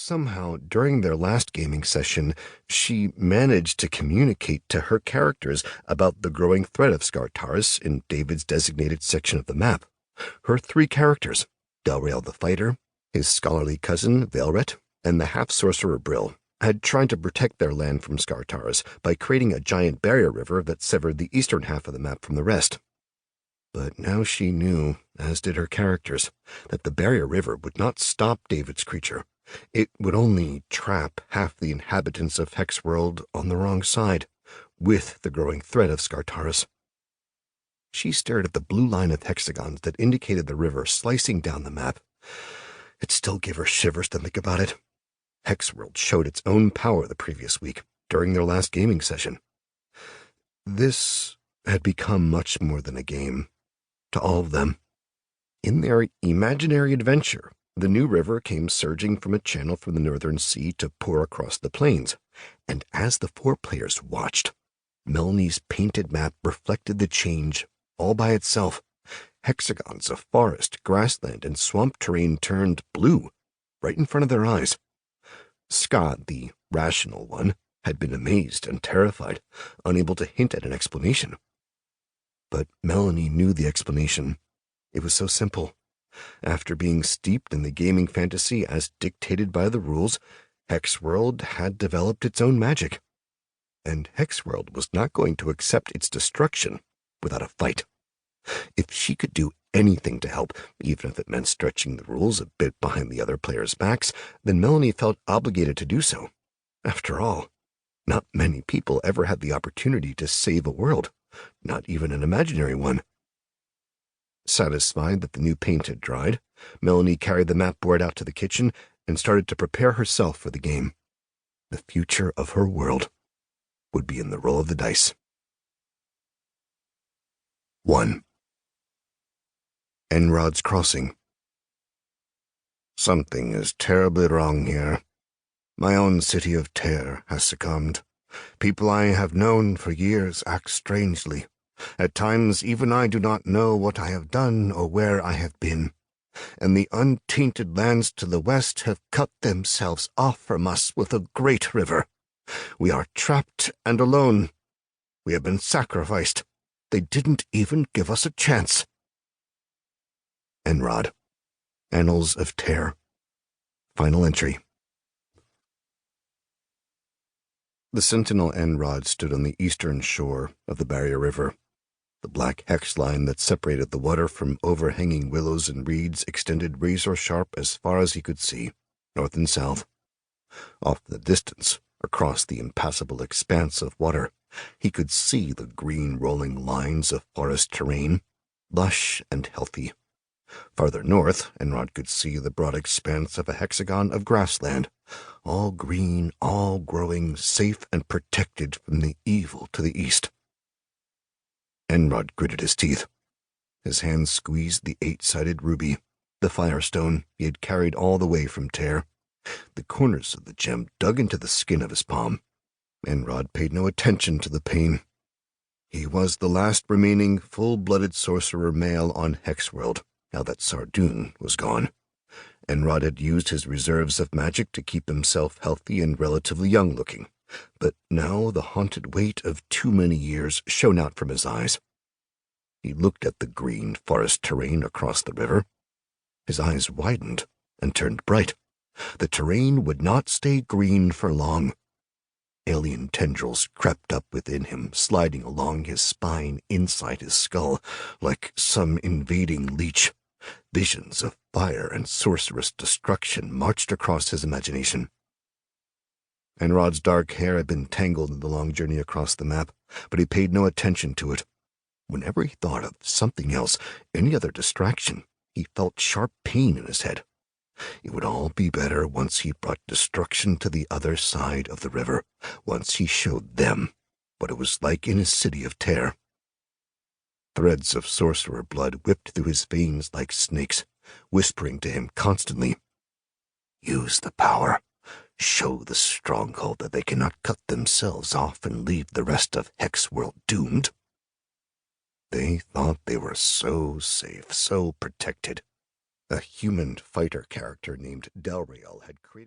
Somehow, during their last gaming session, she managed to communicate to her characters about the growing threat of Skartaris in David's designated section of the map. Her three characters, Delrael the Fighter, his scholarly cousin Velret, and the half-sorcerer Brill, had tried to protect their land from Skartaris by creating a giant barrier river that severed the eastern half of the map from the rest. But now she knew, as did her characters, that the barrier river would not stop David's creature. It would only trap half the inhabitants of Hexworld on the wrong side, with the growing threat of Skartaris. She stared at the blue line of hexagons that indicated the river slicing down the map. It still gave her shivers to think about it. Hexworld showed its own power the previous week, during their last gaming session. This had become much more than a game, to all of them. In their imaginary adventure, the new river came surging from a channel from the northern sea to pour across the plains, and as the four players watched, Melanie's painted map reflected the change all by itself. Hexagons of forest, grassland, and swamp terrain turned blue right in front of their eyes. Scott, the rational one, had been amazed and terrified, unable to hint at an explanation. But Melanie knew the explanation. It was so simple. After being steeped in the gaming fantasy as dictated by the rules, Hexworld had developed its own magic. And Hexworld was not going to accept its destruction without a fight. If she could do anything to help, even if it meant stretching the rules a bit behind the other players' backs, then Melanie felt obligated to do so. After all, not many people ever had the opportunity to save a world, not even an imaginary one. Satisfied that the new paint had dried, Melanie carried the map board out to the kitchen and started to prepare herself for the game. The future of her world would be in the roll of the dice. 1. Enrod's Crossing. Something is terribly wrong here. My own city of Ter has succumbed. People I have known for years act strangely. At times, even I do not know what I have done or where I have been. And the untainted lands to the west have cut themselves off from us with a great river. We are trapped and alone. We have been sacrificed. They didn't even give us a chance. Enrod, Annals of Ter. Final entry. The sentinel Enrod stood on the eastern shore of the barrier river. The black hex line that separated the water from overhanging willows and reeds extended razor-sharp as far as he could see, north and south. Off in the distance, across the impassable expanse of water, he could see the green rolling lines of forest terrain, lush and healthy. Farther north, Enrod could see the broad expanse of a hexagon of grassland, all green, all growing, safe and protected from the evil to the east. Enrod gritted his teeth. His hand squeezed the 8-sided ruby, the firestone he had carried all the way from Ter. The corners of the gem dug into the skin of his palm. Enrod paid no attention to the pain. He was the last remaining full-blooded sorcerer male on Hexworld, now that Sardoon was gone. Enrod had used his reserves of magic to keep himself healthy and relatively young-looking, but now the haunted weight of too many years shone out from his eyes. He looked at the green forest terrain across the river. His eyes widened and turned bright. The terrain would not stay green for long. Alien tendrils crept up within him, sliding along his spine inside his skull, like some invading leech. Visions of fire and sorcerous destruction marched across his imagination. Enrod's dark hair had been tangled in the long journey across the map, but he paid no attention to it. Whenever he thought of something else, any other distraction, he felt sharp pain in his head. It would all be better once he brought destruction to the other side of the river, once he showed them what it was like in his city of Ter. Threads of sorcerer blood whipped through his veins like snakes, whispering to him constantly, "Use the power. Show the stronghold that they cannot cut themselves off and leave the rest of Hexworld doomed." They thought they were so safe, so protected. A human fighter character named Delrael had created